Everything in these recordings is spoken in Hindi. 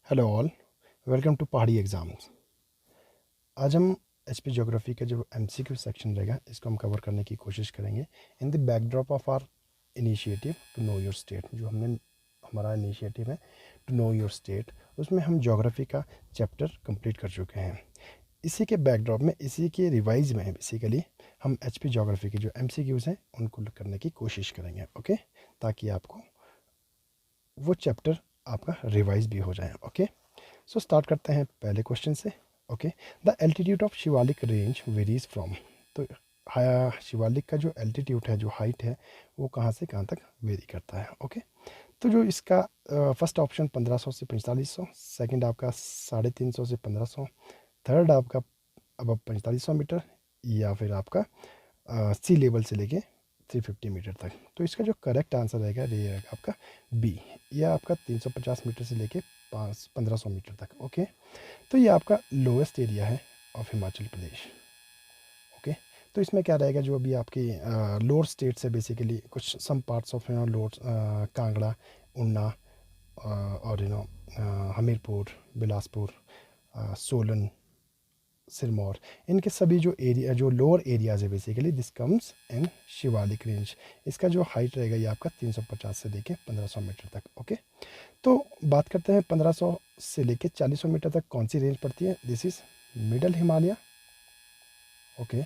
हेलो ऑल, वेलकम टू पहाड़ी एग्ज़ाम्स। आज हम एचपी ज्योग्राफी का जो एमसीक्यू सेक्शन रहेगा इसको हम कवर करने की कोशिश करेंगे in the backdrop of our initiative to know your state. जो हमारा इनिशिएटिव है टू नो योर स्टेट, उसमें हम ज्योग्राफी का चैप्टर कंप्लीट कर चुके हैं। इसी के बैकड्रॉप में, इसी के रिवाइज में बेसिकली हम एचपी ज्योग्राफी के जो एमसीक्यूज़ हैं उनको करने की कोशिश करेंगे, ओके, ताकि आपको वो चैप्टर आपका रिवाइज भी हो जाए। ओके, सो स्टार्ट करते हैं पहले क्वेश्चन से। Okay, the altitude of Shivalik range varies from. तो शिवालिक का जो एल्टीट्यूड है, जो हाइट है, वो कहाँ से कहाँ तक वेरी करता है। ओके, तो जो इसका फर्स्ट ऑप्शन 1500 से 4500, सेकंड आपका 350 से 1500, थर्ड आपका अब 4500 मीटर, या फिर आपका सी लेवल से लेके 350 मीटर तक। तो इसका जो करेक्ट आंसर रहेगा ये रहेगा आपका बी, यह आपका 350 मीटर से लेके 1500 मीटर तक। ओके, तो ये आपका लोएस्ट एरिया है ऑफ हिमाचल प्रदेश। ओके, तो इसमें क्या रहेगा, जो अभी आपकी लोअर स्टेट से बेसिकली कुछ some parts of lower Kangra, Una और हमीरपुर, बिलासपुर, सोलन, सिरमौर, इनके सभी जो एरिया, जो लोअर एरियाज है basically this comes in Shivalik range. इसका जो हाइट रहेगा ये आपका 350 से लेके 1500 मीटर तक। ओके, तो बात करते हैं 1500 से लेके 4000 मीटर तक कौन सी रेंज पड़ती है। This is middle Himalaya. Okay,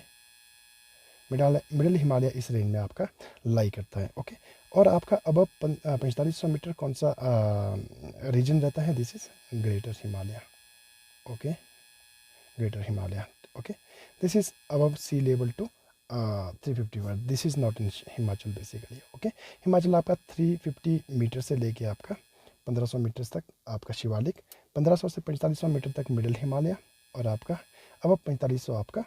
middle Himalaya इस रेंज में आपका लाई करता है। ओके, और आपका अब 4500 मीटर कौन सा रीजन रहता है। This is greater Himalaya. Okay, greater Himalaya. Okay, this is above sea level to 350 this is not in Himachal basically. Okay, Himachal आपका 350 मीटर से लेके आपका 1500 मीटर तक आपका शिवालिक, 1500 से 4500 मीटर तक मिडल हिमालय, और आपका अब 4500 आपका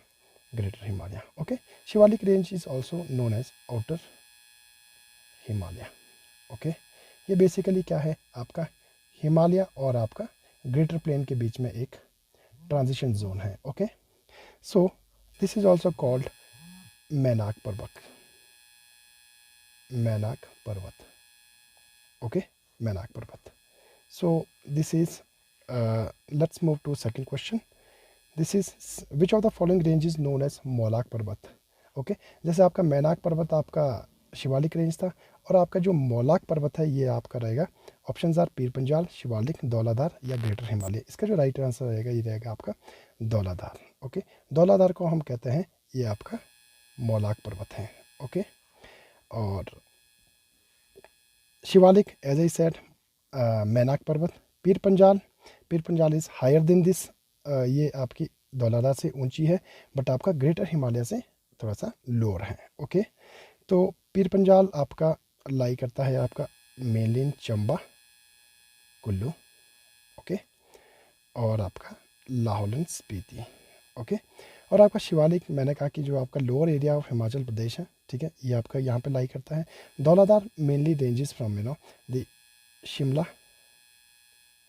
greater Himalaya. Okay, Shivalik range is also known as outer Himalaya. Okay, ये बेसिकली क्या है, आपका हिमालय और आपका ग्रेटर प्लेन के बीच में एक ट्रांजिशन जोन है। Okay, so this is also called Mainak Parvat. Mainak Parvat. Okay, Mainak Parvat. So this is let's move to second question. This is which of the following range is known as Molak Parvat. Okay, जैसे आपका मैनाक पर्वत आपका शिवालिक रेंज था, और आपका जो मोलाक पर्वत है ये आपका रहेगा, ऑप्शंस आर पीर पंजाल, शिवालिक, धौलाधार या ग्रेटर हिमालय। इसका जो राइट आंसर रहेगा ये रहेगा आपका धौलाधार। ओके, धौलाधार को हम कहते हैं ये आपका मोलाक पर्वत है। ओके, और Shivalik as I said Mainak पर्वत, Pir Panjal is higher than this, ये आपकी धौलाधार से ऊंची है, बट आपका ग्रेटर हिमालय से थोड़ा सा लोअर है। ओके, तो पीर पंजाल आपका लाई करता है आपका मेनली इन चंबा, कुल्लू। ओके, और आपका लाहौल एंड स्पीति। ओके, और आपका शिवालिक मैंने कहा कि जो आपका लोअर एरिया ऑफ हिमाचल प्रदेश है, ठीक है, ये आपका यहाँ पे लाई करता है। Dhauladhar mainly ranges from the Shimla,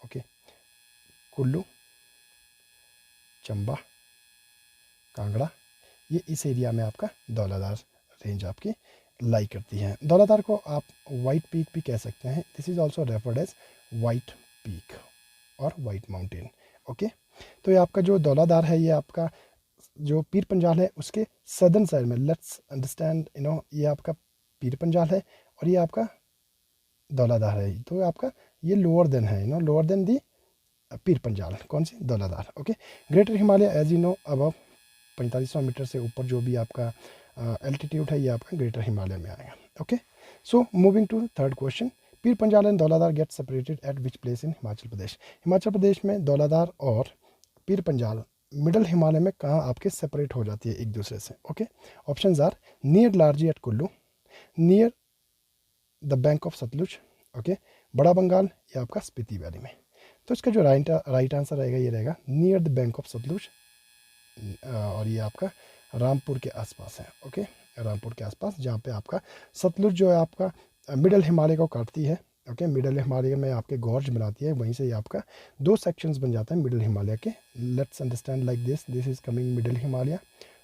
okay, Kullu, Chamba, Kangra, ये इस एरिया में आपका धौलाधार रेंज आपकी लाई करती है। धौलाधार को आप वाइट पीक भी कह सकते हैं। This is also referred as white peak और वाइट माउंटेन। ओके, तो ये आपका जो धौलाधार है ये आपका जो पीर पंजाल है उसके सदर्न साइड में, लेट्स अंडरस्टैंड ये आपका पीर पंजाल है और ये आपका धौलाधार है, तो आपका ये लोअर देन है, lower than the Pir Panjal, कौन सी, Dhauladhar. Okay, greater Himalaya as you know above 4500 metre से ऊपर जो भी आपका एल्टीट्यूड है ये आपका ग्रेटर हिमालय में आएगा। Okay, so moving to third question, Pir Panjal and Dhauladhar get separated at which place in Himachal Pradesh. Himachal Pradesh में धौलाधार और पीर पंजाल मिडल हिमालय में कहाँ आपके सेपरेट हो जाती है एक दूसरे से। Okay, options are near Larji at Kullu, near the bank of Sutlej, okay, Bara Bangal या आपका स्पीति वैली में। तो इसका जो राइट आंसर रहेगा ये रहेगा near the bank of Sutlej, और ये आपका रामपुर के आसपास है। ओके, रामपुर के आसपास जहाँ पे आपका सतलुज जो है आपका मिडल हिमालय को काटती है। ओके, मिडल हिमालय में आपके गॉर्ज बनाती है, वहीं से ये आपका दो सेक्शंस बन जाते हैं मिडल हिमालय के। Let's understand like this, this is coming middle Himalaya.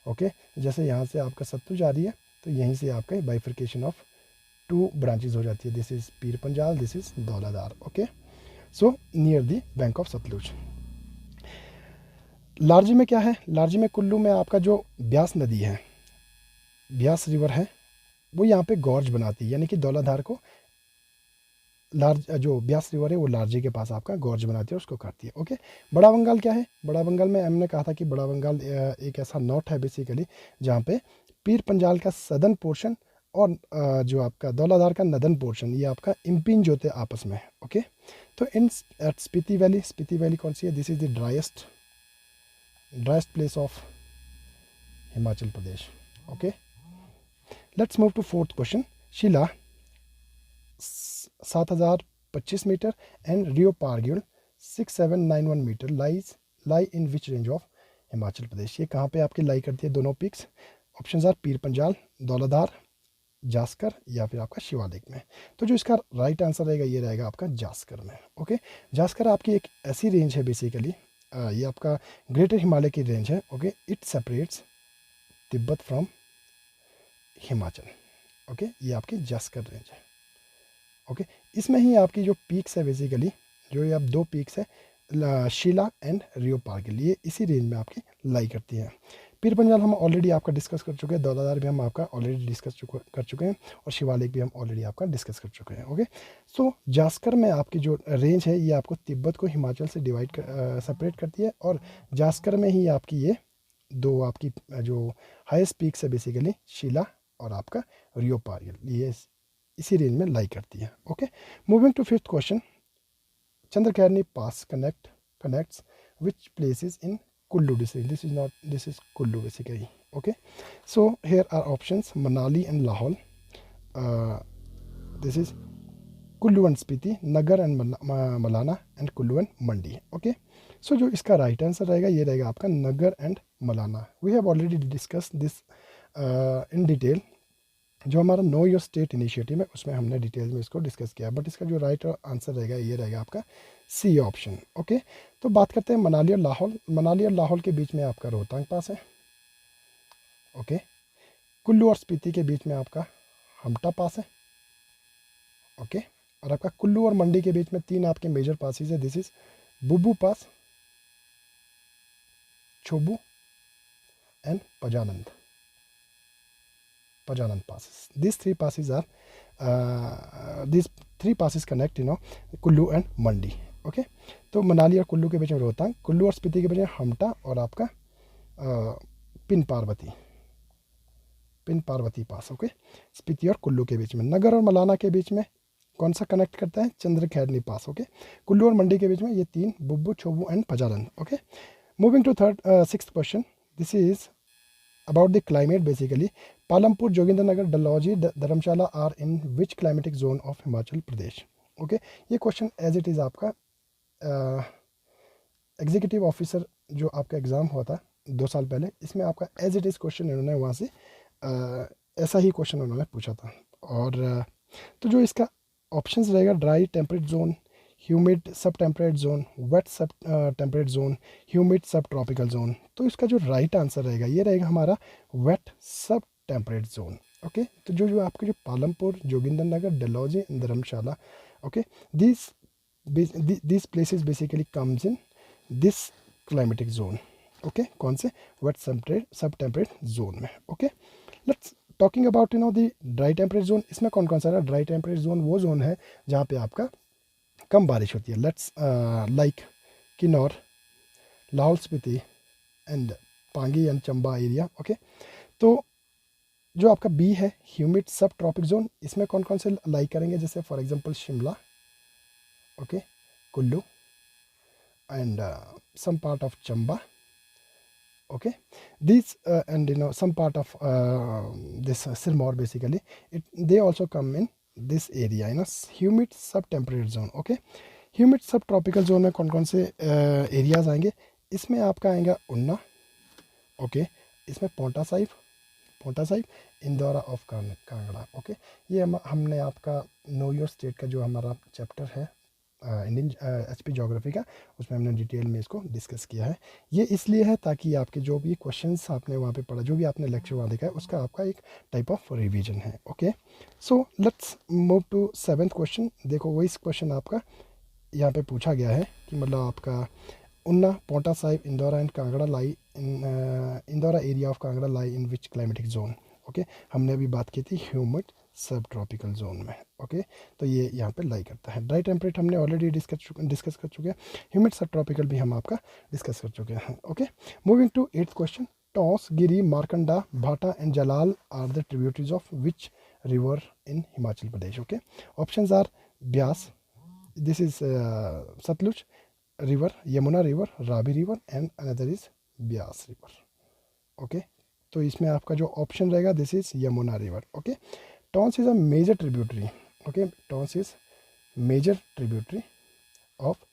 Okay, जैसे यहाँ से आपका सतलुज आ रही है तो यहीं से आपका बाइफर्केशन ऑफ 2 ब्रांचेज हो जाती है, this is Pir Panjal, this is Dhauladhar. Okay, so near the bank of Sutlej. Larji में क्या है, लारजी में कुल्लू में आपका जो ब्यास नदी है, ब्यास रिवर है, वो यहाँ पे गॉर्ज बनाती है, यानी कि दौलाधार को लार्ज जो ब्यास रिवर है वो लारजी के पास आपका गॉर्ज बनाती है, उसको काटती है। ओके, बड़ा बंगाल क्या है, बड़ा बंगाल में हमने कहा था कि बड़ा बंगाल एक ऐसा नॉट है बेसिकली जहाँ पे पीर पंजाल का सदर्न पोर्शन और जो आपका दौलाधार का नदर्न पोर्शन ये आपका इम्पिंज होते हैं आपस में। ओके, तो in at Spiti valley, Spiti valley कौन सी है, this is the driest place of Himachal Pradesh. Okay, let's move to fourth question. Shila 7025 metre and Reo Purgyil 6791 metre lie in which range of Himachal Pradesh. ये कहाँ पे आपकी लाई करती है दोनों pics? Options are Pir Panjal, दौलाधार, Zanskar या फिर आपका शिवालिक में। तो जो इसका राइट आंसर रहेगा ये रहेगा आपका जास्कर में। ओके, जास्कर आपकी एक ऐसी रेंज है बेसिकली, ये आपका ग्रेटर हिमालय की रेंज है। Okay, it separates Tibet from Himachal. Okay, ये आपकी जास्कर रेंज है। ओके, इसमें ही आपकी जो पीक्स है बेसिकली, जो ये आप 2 पीक्स है शिला एंड रियो पारगिल, ये इसी रेंज में आपकी लाई करती है। पीर पंजाल हम ऑलरेडी आपका डिस्कस कर चुके हैं, दौलाधार भी हम आपका ऑलरेडी डिस्कस कर चुके हैं, और शिवालिक भी हम ऑलरेडी आपका डिस्कस कर चुके हैं। ओके, सो जास्कर में आपकी जो रेंज है ये आपको तिब्बत को हिमाचल से सेपरेट करती है, और जास्कर में ही आपकी ये 2 आपकी जो हाईएस्ट पीक्स है बेसिकली शिला और आपका रियो पारगिल, ये इसी रेंज में लाई करती है। Okay, moving to fifth question. Chandrakhani pass connects which places in Kullu district? This is Kullu basically. Okay, so here are options: Manali and Lahore, this is Kullu and Spiti, Nagar and Malana, and Kullu and Mandi. Okay, so जो इसका राइट आंसर रहेगा ये रहेगा आपका Naggar and Malana. We have already discuss this in detail, जो हमारा नो योर स्टेट इनिशिएटिव है उसमें हमने डिटेल में इसको डिस्कस किया, बट इसका जो राइट आंसर रहेगा ये रहेगा आपका सी ऑप्शन। ओके, तो बात करते हैं मनाली और लाहौल। मनाली और लाहौल के बीच में आपका रोहतांग पास है। ओके, कुल्लू और स्पीति के बीच में आपका हमटा पास है। ओके, और आपका कुल्लू और मंडी के बीच में 3 आपके मेजर पासिस है, this is Bubu pass, Chobu and Pajanand passes. These 3 passes connect Kullu and Mandi. Okay, तो मनाली और कुल्लू के बीच में रोहतांग, कुल्लू और स्पीति के बीच में हमटा, और आपका पिन पार्वती पास। ओके, स्पीति और कुल्लू के बीच में। नगर और मलाना के बीच में कौन सा कनेक्ट करता है? चंद्रखैरनी पास। ओके, कुल्लू और मंडी के बीच में ये 3 Bubbu, Chobu and Pajaran. Okay, moving to sixth question. This is about the climate basically. Palampur, Jogindarnagar, Dalhousie, Dharamshala are in which climatic zone of Himachal Pradesh? Okay, ये क्वेश्चन एज इट इज़ आपका एग्जीक्यूटिव ऑफिसर जो आपका एग्ज़ाम हुआ था 2 साल पहले, इसमें आपका एज इट इज़ क्वेश्चन इन्होंने वहाँ से ऐसा ही क्वेश्चन उन्होंने पूछा था। और तो जो इसका ऑप्शंस रहेगा ड्राई टेम्परेट जोन, ह्यूमिड सब temperate zone, wait sub temperate zone, humid सब ट्रॉपिकल जोन। तो इसका जो राइट आंसर रहेगा ये रहेगा हमारा wait sub temperate zone. Okay, तो जो आपके जो Palampur, Jogindernagar, Dalhousie, Dharamshala, okay, this places basically comes in this climatic zone. Okay, कौन से? वेट सब टेम्परेट जोन में। Okay, let's talking about the dry temperate zone. इसमें कौन कौन सा है? ड्राई टेम्परेट जोन वो जोन है जहाँ पे आपका कम बारिश होती है। Let's like Kinnaur, Lahaul Spiti and Pangi and Chamba area. Okay, तो जो आपका बी है ह्यूमिड सब ट्रॉपिक जोन, इसमें कौन कौन से लाइक करेंगे? जैसे for example Shimla, okay, Kullu and some part of Chamba. Okay, this and some part of this Sirmaur basically, they also come in this area, humid sub-temperate zone. Okay, humid सब ट्रॉपिकल जोन में कौन कौन से एरियाज आएंगे? इसमें आपका आएगा उन्ना, ओके, इसमें पोंटा साहिब, इंदौरा ऑफ कांगड़ा। ओके, ये हमने आपका नो योर स्टेट का जो हमारा चैप्टर है इंडियन एचपी ज्योग्राफी का, उसमें हमने डिटेल में इसको डिस्कस किया है। ये इसलिए है ताकि आपके जो भी क्वेश्चंस आपने वहाँ पे पढ़ा, जो भी आपने लेक्चर वहाँ देखा है, उसका आपका एक टाइप ऑफ रिवीजन है। Okay, so let's move to 7th question. देखो वही क्वेश्चन आपका यहाँ पे पूछा गया है कि मतलब आपका Una, Paonta Sahib, Indora and Kangra lie in Indora area of Kangra lie in which climatic zone. Okay, हमने अभी बात की थी ह्यूमिड सब ट्रॉपिकल जोन में। ओके, तो ये यहाँ पे लाई करता है। ड्राई टेम्परेट हमने ऑलरेडी डिस्कस कर चुके हैं। ह्यूमिड सब ट्रॉपिकल भी हम आपका डिस्कस कर चुके हैं। Okay, moving to 8th question. Tons, Giri, Markanda, Bata and Jalal are the tributaries of which river in Himachal Pradesh. Okay, options are Beas, this is Sutlej river, Yamuna river, Ravi river and another is Beas river. Okay, तो इसमें आपका जो ऑप्शन रहेगा this is Yamuna river. Okay, Tons is a major tributary. Okay, Tons is major tributary of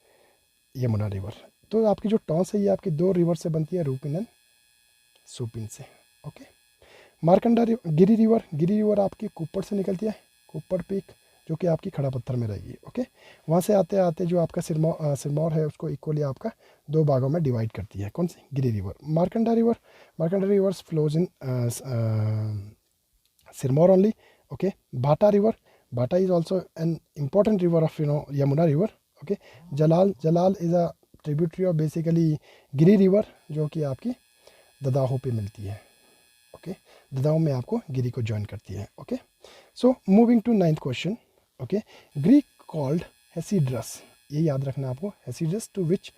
Yamuna river. तो आपकी जो टॉन्स है ये आपकी दो रिवर से बनती है, रूपिन एंड सुपिन से। ओके, मारकंडा गिरी रिवर आपकी कुप्पड़ से निकलती है, कुप्पड़ पीक जो कि आपकी खड़ा पत्थर में रहेगी। ओके, वहाँ से आते आते जो आपका सिरमौर है उसको इक्वली आपका दो भागों में डिवाइड करती है। कौन सी? Giri river. Markanda river flows in Sirmaur only. Okay, Bata is also an important river of Yamuna river. Okay, Jalal is a tributary of basically Giri river जो कि आपकी ददाहो पे मिलती है। ओके, ददाहो में आपको गिरी को ज्वाइन करती है। Okay, so moving to 9th question. Okay, Greek called Hesidrus, ये याद रखना आपको, Hesidrus to which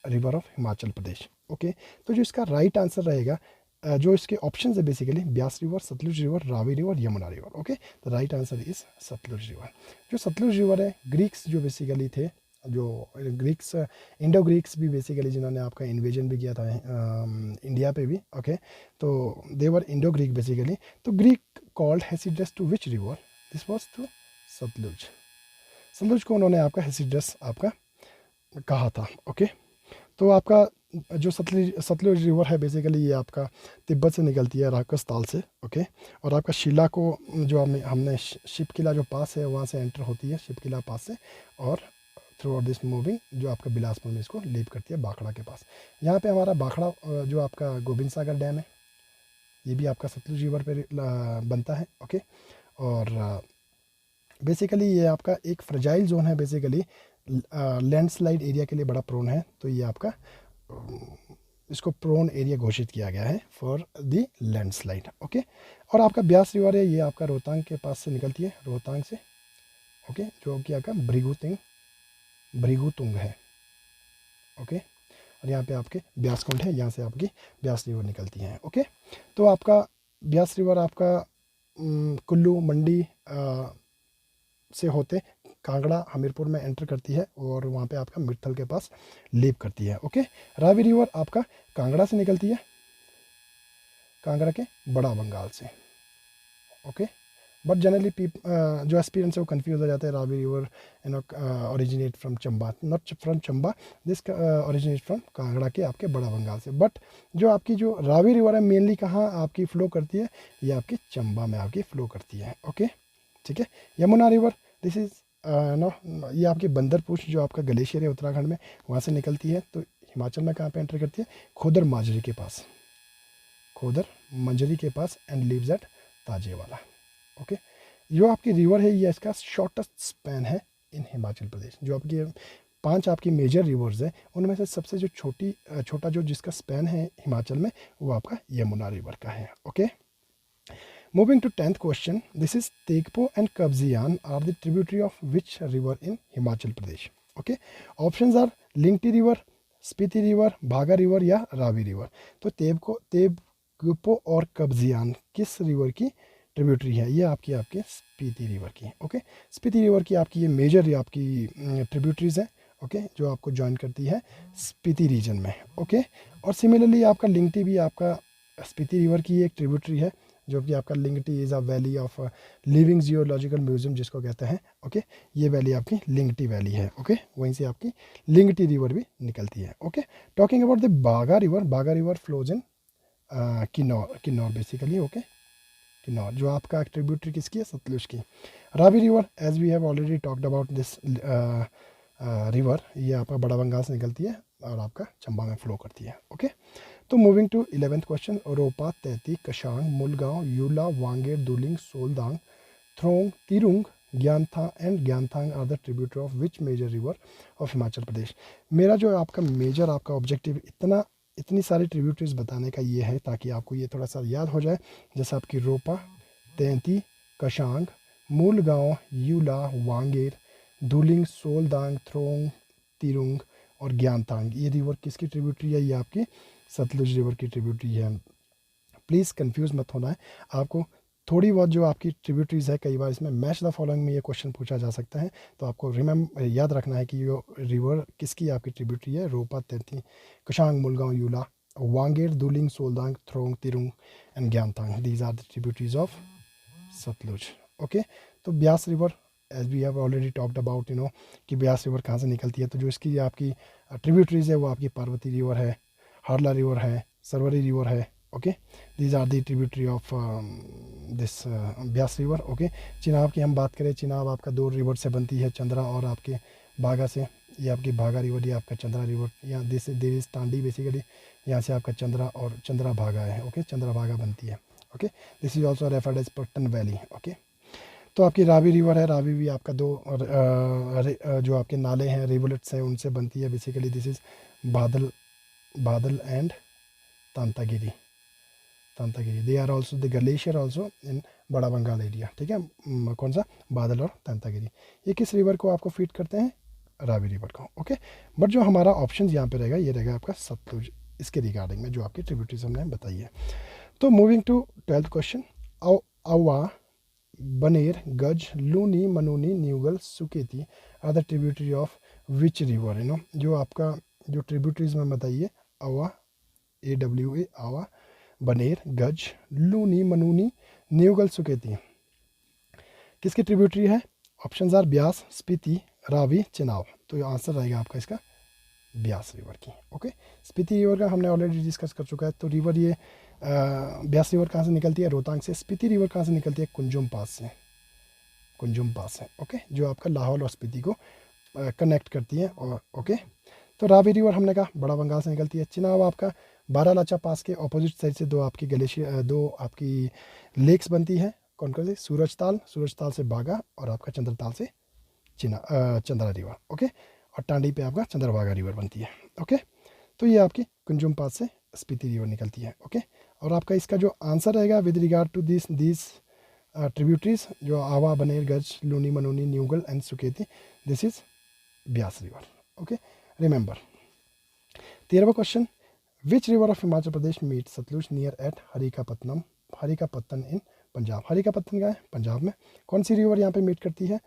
river of Himachal Pradesh. Okay, तो जो इसका राइट आंसर रहेगा, जो इसके ऑप्शन है basically Beas river, Sutlej river, Ravi river, Yamuna river. Okay, the right answer is Sutlej river. जो सतलुज रिवर है, ग्रीक्स जो बेसिकली थे, जो ग्रीक्स, इंडो ग्रीक्स भी बेसिकली जिन्होंने आपका इन्वेजन भी किया था इंडिया पे भी। ओके, तो देवर इंडो ग्रीक बेसिकली। तो Greek called Hesidrus to which river, this was to Sutlej. Sutlej को उन्होंने आपका हेसिड्रस आपका कहा था। ओके, तो आपका जो सतलुज रिवर है बेसिकली ये आपका तिब्बत से निकलती है, राजस्थान से। ओके, और आपका शिला को जो हमने शिप किला जो पास है वहाँ से एंटर होती है, शिप किला पास से, और थ्रू आउट दिस मूविंग जो आपका बिलासपुर में इसको लीव करती है बाखड़ा के पास। यहाँ पे हमारा बाखड़ा जो आपका गोविंद सागर डैम है ये भी आपका सतलुज रिवर पे बनता है। ओके, और बेसिकली ये आपका एक फ्रेजाइल जोन है, बेसिकली लैंडस्लाइड एरिया के लिए बड़ा प्रोन है। तो ये आपका इसको प्रोन एरिया घोषित किया गया है फॉर द लैंडस्लाइड। ओके, और आपका ब्यास रिवर है ये आपका रोहतांग के पास से निकलती है, रोहतांग से। ओके, जो कि आपका भृगुतुंग है। ओके, और यहाँ पे आपके ब्यासकुंड है, यहाँ से आपकी ब्यास रिवर निकलती है। ओके, तो आपका ब्यास रिवर आपका कुल्लू मंडी से होते कांगड़ा हमीरपुर में एंटर करती है और वहाँ पे आपका मित्तल के पास लीव करती है। ओके, रावी रिवर आपका कांगड़ा से निकलती है, कांगड़ा के बड़ा बंगाल से। ओके, बट जनरली जो एस्पिरेंट्स है वो कंफ्यूज हो जाते हैं, Ravi river originate from Chamba, not from Chamba, this originate from Kangra के आपके बड़ा बंगाल से। बट जो आपकी जो रावी रिवर है मेनली कहाँ आपकी फ़्लो करती है, ये आपकी चंबा में आपकी फ़्लो करती है। ओके, ठीक है। Yamuna river this is no, ये आपकी बंदरपुर जो आपका ग्लेशियर है उत्तराखंड में, वहाँ से निकलती है। तो हिमाचल में कहाँ पे एंटर करती है, खोदर माजरी के पास, खोदर मंजरी के पास, and leaves at Tajewala. Okay, जो आपकी रिवर है ये इसका शॉर्टेस्ट स्पैन है इन हिमाचल प्रदेश। जो आपकी 5 आपकी मेजर रिवर्स है उनमें से सबसे जो छोटा जो जिसका स्पैन है हिमाचल में वो आपका यमुना रिवर का है। Okay, moving to 10th question. This is Tegpo and Kabjian are the tributary of which river in Himachal Pradesh. Okay, options are Lingti river, Spiti river, Bhaga river या रावी रिवर। तो तेगपो और कब्जियान किस रिवर की ट्रिब्यूटरी है, ये आपके स्पीति रिवर की। ओके, स्पीति रिवर की आपकी ये मेजर आपकी ट्रिब्यूटरीज है। ओके, जो आपको ज्वाइन करती है स्पीति रीजन में। ओके, और सिमिलरली आपका लिंगटी भी आपका स्पीति रिवर की एक ट्रिब्यूटरी है, जो कि आपका Lingti is a valley of living geological museum जिसको कहते हैं। ओके, ये वैली आपकी लिंगटी वैली है। ओके, वहीं से आपकी लिंगटी रिवर भी निकलती है। Okay, talking about the Baga river flows in Kinnaur basically. Okay, Kinnaur जो आपका ट्रिब्यूटरी किसकी है, सतलुज की। Ravi river as we have already talked about this river ये आपका बड़ा बंगाल से निकलती है और आपका चंबा में फ्लो करती है। ओके, तो moving to 11th question, Ropa, Taiti, Kashang, Mulgaon, Yula, Wanger, Duling, Soldang, Throng, Tirung, Gyantha and Gyanthang are the tributary of which major river of Himachal Pradesh. मेरा जो आपका मेजर आपका ऑब्जेक्टिव इतनी सारी ट्रिब्यूटरीज बताने का ये है ताकि आपको ये थोड़ा सा याद हो जाए, जैसे आपकी रोपा, तैती, कशांग, मूलगांव, यूला, वांगेर, दुलिंग, सोलदांग, थ्रोंग, तिरुंग और ज्ञानथांग, ये रिवर किसकी ट्रिब्यूटरी है? ये आपकी सतलुज रिवर की ट्रिब्यूटरी है। प्लीज़ कंफ्यूज मत होना है आपको। थोड़ी बहुत जो आपकी ट्रिब्यूटरीज है, कई बार इसमें मैच द फॉलोइंग में ये क्वेश्चन पूछा जा सकता है, तो आपको याद रखना है कि ये रिवर किसकी आपकी ट्रिब्यूटरी है। Ropa, Taiti, Kashang, Mulgaon, Yula, Wanger, Duling, Soldang, Throng, Tirung and Gyanthang, these are the tributaries of Sutlej. Okay, तो Beas river as we have already talked about कि ब्यास रिवर कहाँ से निकलती है। तो जो इसकी आपकी ट्रिब्यूटरीज है वो आपकी पार्वती रिवर है, हारला रिवर है, सरवरी रिवर है। Okay, these are the tributary of this Beas river. Okay, Chenab की हम बात करें, चिनाब आपका 2 रिवर से बनती है, चंद्रा और आपके बागा से। ये आपकी बागा रिवर, ये आपका चंद्रा रिवर। यहाँ this there is Tandi basically, यहाँ से आपका चंद्रा और चंद्रा भागा है। ओके, चंद्रा भागा बनती है। Okay, this is also referred as Pattan valley. Okay, तो आपकी रावी रिवर है, रावी भी आपका 2 जो आपके नाले हैं, रिवलेट्स हैं, उनसे बनती है basically. This is Badal and Tantagiri, they are also the glacier also in Bara Bangal area. ठीक है, कौन सा? बादल और तांतागिरी। ये किस रिवर को आपको फीड करते हैं? रावी रिवर को। ओके, बट जो हमारा ऑप्शन यहाँ पे रहेगा, ये रहेगा आपका सतलुज, इसके रिगार्डिंग में जो आपकी ट्रिब्यूटरीज हमने बताई है। तो moving to 12th question, Awa, Baner, Gaj, Luni, Manuni, Neugal, Suketi are the tributary of which river. जो आपका जो ट्रिब्यूटरीज में बताइए, अवा, AWA, आवा, बनेर, गज, लूनी, मनूनी, न्यूगल, सुकेती, किसकी ट्रिब्यूटरी है? Options are Beas, Spiti, Ravi, Chenab. तो आंसर रहेगा आपका इसका ब्यास रिवर की। ओके, स्पीति रिवर का हमने ऑलरेडी डिस्कस कर चुका है। तो रिवर ये ब्यास रिवर कहाँ से निकलती है? रोहतांग से। स्पीति रिवर कहाँ से निकलती है? कुंजुम पास से, ओके, जो आपका लाहौल और स्पीति को कनेक्ट करती है। और ओके, तो रावी रिवर हमने कहा बड़ा बंगाल से निकलती है। चिनाब आपका बारालाचा पास के ऑपोजिट साइड से 2 आपकी दो आपकी लेक्स बनती है। कौन कौन सी? सूरजताल से बागा और आपका चंद्रताल से चंद्रा रिवर। ओके, और टांडी पे आपका चंद्रभागा रिवर बनती है। ओके, तो ये आपकी कुंजुम पास से स्पीति रिवर निकलती है। ओके, और आपका इसका जो आंसर रहेगा with regard to this tributaries, जो Awa, Baner, Gaj, Luni, Manuni, Neugal and Suketi, this is Beas river. Okay, remember. 13वां question, which river of Himachal Pradesh meet Sutlej near at Harike Pattan in Punjab. Harike Pattan का है पंजाब में। कौन सी रिवर यहाँ पे मीट करती है?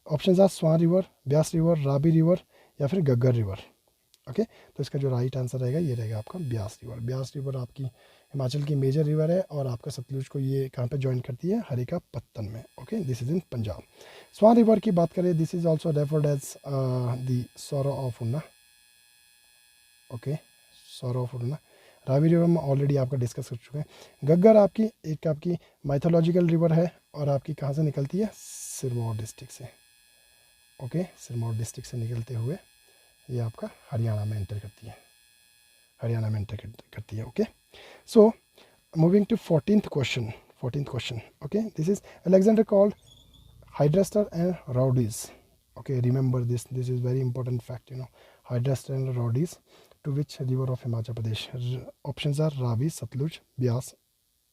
Option are Swan river, Beas river, Ravi river या फिर गग्गर रिवर। ओके, तो इसका जो राइट आंसर रहेगा ये रहेगा आपका ब्यास रिवर। ब्यास रिवर आपकी हिमाचल की मेजर रिवर है और आपका सतलुज को ये कहाँ पे ज्वाइन करती है? हरिकापत्तन में। Okay, this is in Punjab. Swan river की बात करें, this is also referred as the sorrow of Una. Okay, sorrow of Una. Ravi river में ऑलरेडी आपका डिस्कस कर चुके हैं। गग्गर आपकी एक आपकी माइथोलॉजिकल रिवर है और आपकी कहाँ से निकलती है? सिरमौर डिस्ट्रिक्ट से। ओके, सिरमौर डिस्ट्रिक्ट से निकलते हुए ये आपका हरियाणा में एंटर करती है। Okay, so moving to 14th question. Okay, this is Alexander called Hydraotes and Rhuadis. Okay, remember this is very important fact, Hydraotes and Rhuadis to which river of Himachal Pradesh. Options are Ravi, Sutlej, Beas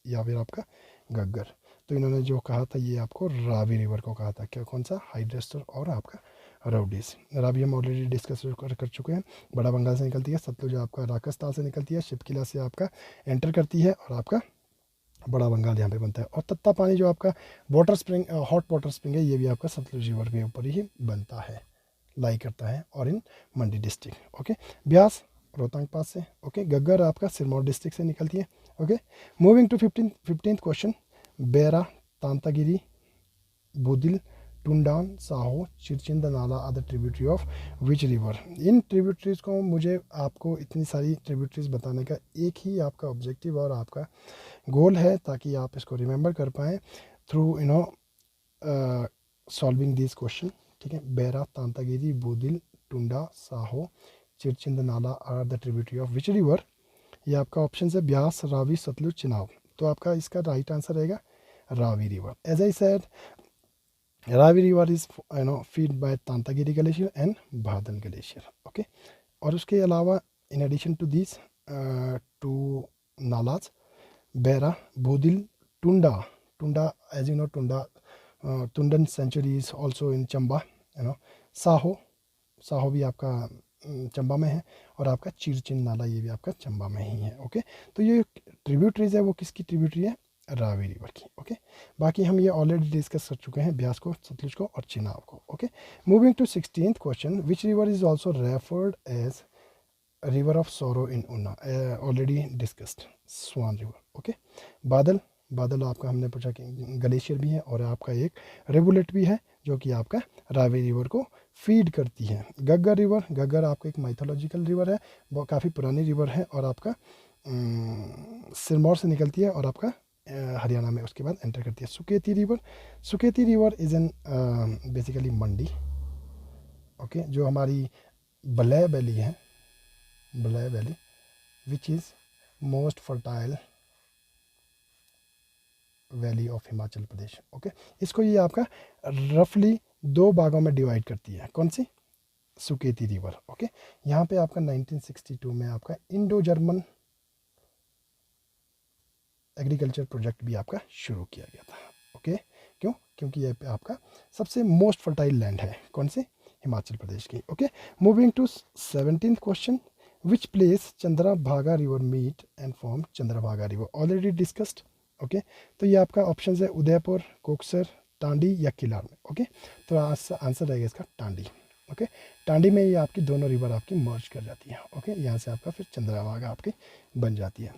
या फिर आपका गग्गर। तो इन्होंने जो कहा था ये आपको रावी रिवर को कहा था। क्या? कौन सा? हाइड्रास्टर और आपका राउडीज। रावी हम ऑलरेडी डिस्कस कर चुके हैं, बड़ा बंगाल से निकलती है। सतलुज आपका राकस्ताल से निकलती है, शिपकिला से आपका एंटर करती है और आपका बड़ा बंगाल यहाँ पे बनता है। और तत्ता पानी जो आपका water spring, hot water spring है, ये भी आपका सतलुज रिवर के ऊपर ही बनता है, लाई करता है और इन मंडी डिस्ट्रिक्ट। ओके, ब्यास रोहतांग पास से। ओके, गग्गर आपका सिरमौर डिस्ट्रिक्ट से निकलती है। Okay, moving to 15th question, बेरा, तांतागिरी, बुदिल, टुंडान, Saho, Chirchind nala are the tributary of which river. इन ट्रिब्यूटरीज को मुझे आपको इतनी सारी ट्रिब्यूटरीज बताने का एक ही आपका ऑब्जेक्टिव और आपका गोल है ताकि आप इसको रिमेंबर कर पाएँ थ्रू सॉल्विंग दिस क्वेश्चन। ठीक है, बेरा, तांतागिरी, बुदिल, टुंडा, Saho, Chirchind nala are the tributary of which river? ये आपका ऑप्शन है ब्यास, रावी, सतलुज, चिनाब। तो आपका इसका राइट आंसर रहेगा Ravi river. As I said, Ravi river is feed by Tantagiri glacier and Badal glacier. Okay, और उसके अलावा in addition to this two नालाज, Bera, Bodil, Tunda, Tunda as you know Tunda Tundah sanctuary is also in Chamba, Saho, Saho भी आपका चंबा में है, और आपका चिरचिन नाला ये भी आपका चंबा में ही है। ओके, तो ये ट्रिब्यूटरीज है वो किसकी ट्रिब्यूटरी है? रावी रिवर की। ओके, बाकी हम ये ऑलरेडी डिस्कस कर चुके हैं, ब्यास को, सतलुज को और चिनाब को। Okay, moving to 16th question, which river is also referred as river of sorrow in Una? Already discussed, Swan river. Okay, बादल, बादल आपका हमने पूछा कि ग्लेशियर भी है और आपका एक रिवुलेट भी है जो कि आपका रावी रिवर को फीड करती है। गग्गर रिवर, गग्गर आपका एक माइथोलॉजिकल रिवर है, वो काफ़ी पुरानी रिवर है और आपका सिरमौर से निकलती है और आपका हरियाणा में उसके बाद एंटर करती है। Suketi river, Suketi river is an basically Mandi. Okay, जो हमारी बलय वैली है, Balh valley which is most fertile valley of Himachal Pradesh. Okay, इसको ये आपका रफली 2 भागों में डिवाइड करती है। कौन सी? सुकेती रिवर। ओके, यहाँ पे आपका 1962 में आपका इंडो जर्मन एग्रीकल्चर प्रोजेक्ट भी आपका शुरू किया गया था। ओके, क्यों? क्योंकि ये पे आपका सबसे मोस्ट फर्टाइल लैंड है। कौन से? हिमाचल प्रदेश की। Okay, moving to 17th question, which place Chandrabhaga river meet and form Chandrabhaga river? Already discussed. Okay, तो ये आपका ऑप्शन है उदयपुर, कोकसर, टांडी या किलाड़ में। ओके, तो आंसर रहेगा इसका टांडी। ओके, टांडी में ये आपकी दोनों रिवर आपकी मर्ज कर जाती है। ओके, यहाँ से आपका फिर चंद्रभागा आपकी बन जाती है।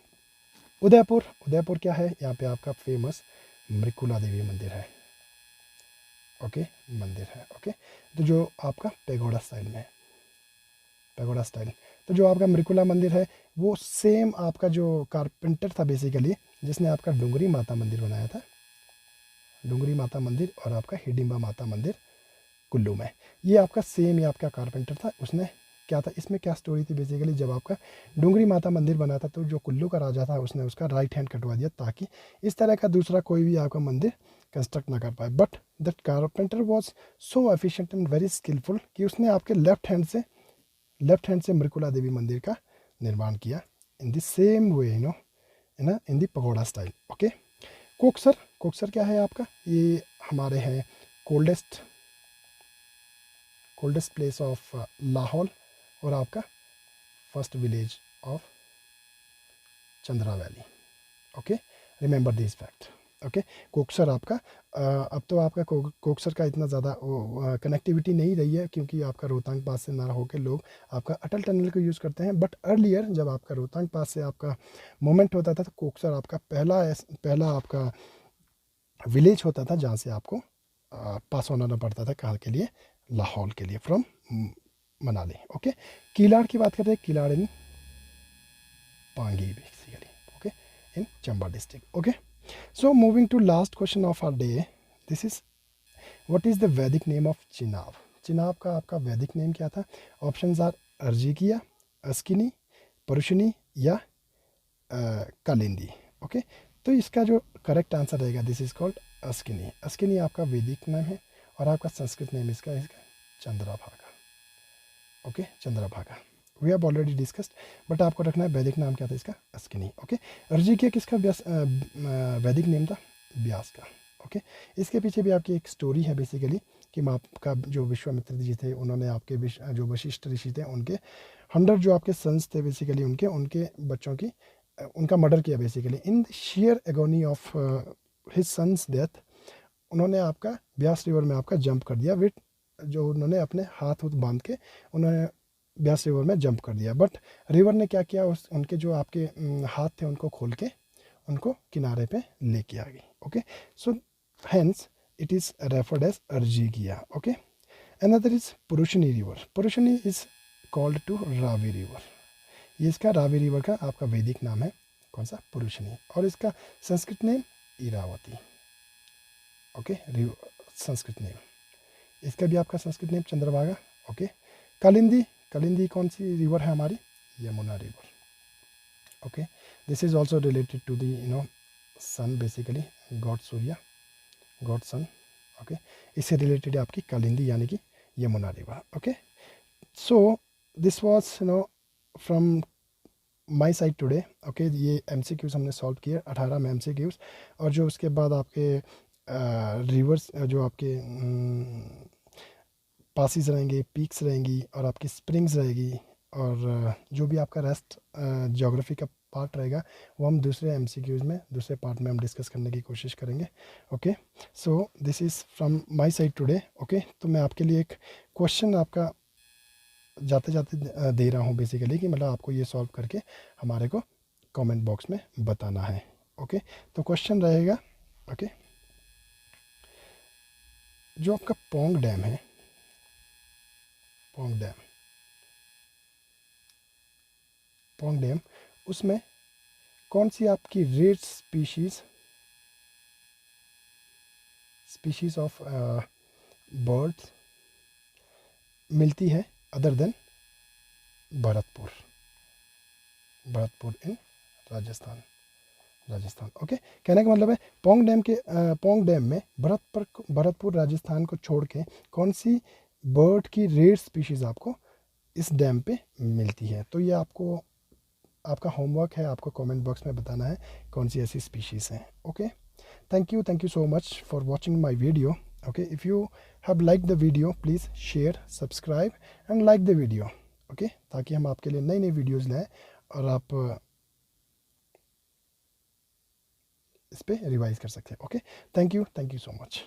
उदयपुर, उदयपुर क्या है? यहाँ पे आपका फेमस मृकुला देवी मंदिर है। ओके, मंदिर है। ओके, तो जो आपका पेगोडा स्टाइल में है, पेगोडा स्टाइल, तो जो आपका मृकुला मंदिर है वो सेम आपका जो कारपेंटर था बेसिकली, जिसने आपका डुंगरी माता मंदिर बनाया था, डुंगरी माता मंदिर और आपका हिडिंबा माता मंदिर कुल्लू में, ये आपका सेम ही आपका कारपेंटर था। उसने क्या था, इसमें क्या स्टोरी थी बेसिकली, जब आपका डुंगरी माता मंदिर बना था तो जो कुल्लू का राजा था उसने उसका राइट हैंड कटवा दिया ताकि इस तरह का दूसरा कोई भी आपका मंदिर कंस्ट्रक्ट ना कर पाए। But that carpenter was so efficient and very skilful कि उसने आपके लेफ्ट हैंड से मृकुला देवी मंदिर का निर्माण किया in the same way, in the pagoda style. Okay, Koksar, Koksar क्या है आपका? ये हमारे हैं कोल्डेस्ट प्लेस ऑफ लाहौल और आपका first village of Chandra valley. Okay, remember this fact. Okay, Koksar आपका अब तो आपका कोकसर का इतना ज़्यादा कनेक्टिविटी नहीं रही है क्योंकि आपका रोहतांग पास से ना होकर लोग आपका अटल टनल को यूज़ करते हैं। बट अर्लियर जब आपका रोहतांग पास से आपका मूवमेंट होता था तो कोकसर आपका पहला आपका विलेज होता था जहाँ से आपको पास होना पड़ता था कहाँ के लिए? लाहौल के लिए, फ्रॉम मनाली। ओके, किलाड़ की बात करते हैं, Killar in Pangi basically. Okay, in Chamba district. Okay, so moving to last question of our day, this is what is the Vedic name of Chenab? Chenab का आपका वैदिक नेम क्या था? ऑप्शंस आर अर्जिकिया, अस्किनी, परुशनी या कालिंदी। ओके, तो इसका जो करेक्ट आंसर रहेगा this is called Askini. Askini आपका वैदिक नाम है और आपका संस्कृत नेम इसका Chandrabhaga. Okay, Chandrabhaga we have already discussed, but आपको रखना है वैदिक नाम क्या था इसका? अस्किनी। ओके, अर्जिकिया किसका वैदिक नेम था? व्यास का। ओके, इसके पीछे भी आपकी एक स्टोरी है बेसिकली कि आपका जो विश्वामित्र जी थे उन्होंने आपके जो वशिष्ठ ऋषि थे उनके 100 जो आपके सन्स थे बेसिकली उनके बच्चों की उनका मर्डर किया basically. In sheer agony of his son's death उन्होंने आपका ब्यास रिवर में आपका जंप कर दिया विथ जो उन्होंने अपने हाथ बांध के उन्होंने ब्यास रिवर में जंप कर दिया। बट रिवर ने क्या किया, उनके जो आपके हाथ थे उनको खोल के उनको किनारे पे लेके आ गई। Okay, so hence it is referred as Arjikiya. Okay, another is Purushni river. Purushni is called to Ravi river. ये इसका रावी रिवर का आपका वैदिक नाम है कौन सा? पुरुषनी, और इसका Sanskrit name Iravati. Okay, Sanskrit name, इसका भी आपका संस्कृत नेम चंद्रभागा। ओके, कालिंदी, कालिंदी कौन सी रिवर है हमारी? Yamuna river. Okay, this is also related to the sun, basically god Surya, god sun. Okay, इससे रिलेटेड है आपकी कालिंदी यानी कि Yamuna river. Okay, so this was from my side today. Okay, ये MCQs हमने सॉल्व किए 18 में MCQs. और जो उसके बाद आपके रिवर्स जो आपके पासिस रहेंगे, पीक्स रहेंगी और आपकी स्प्रिंग्स रहेगी, और जो भी आपका रेस्ट ज्योग्राफी का पार्ट रहेगा वो हम दूसरे MCQs में, दूसरे पार्ट में हम डिस्कस करने की कोशिश करेंगे. Okay, so this is from my side today. Okay, तो मैं आपके लिए एक क्वेश्चन आपका जाते जाते दे रहा हूँ बेसिकली, कि मतलब आपको ये सॉल्व करके हमारे को कमेंट बॉक्स में बताना है. ओके, तो क्वेश्चन रहेगा, ओके, जो आपका पोंग डैम है, पोंग डैम, पोंग डैम, उसमें कौन सी आपकी रेड स्पीशीज ऑफ बर्ड्स मिलती है अदर देन भरतपुर, भरतपुर इन राजस्थान, राजस्थान. ओके, कहने का मतलब है पोंग डैम के पोंग डैम में भरतपुर राजस्थान को छोड़ के कौन सी बर्ड की रेड स्पीशीज़ आपको इस डैम पे मिलती है. तो ये आपको, आपका होमवर्क है, आपको कमेंट बॉक्स में बताना है कौन सी ऐसी स्पीशीज़ हैं. Okay, thank you so much for watching my video. Okay, if you have liked the video, please share, subscribe and like the video. Okay, ताकि हम आपके लिए नई नई वीडियोज़ लाएँ और आप इस पर रिवाइज कर सकते हैं. Okay, thank you so much.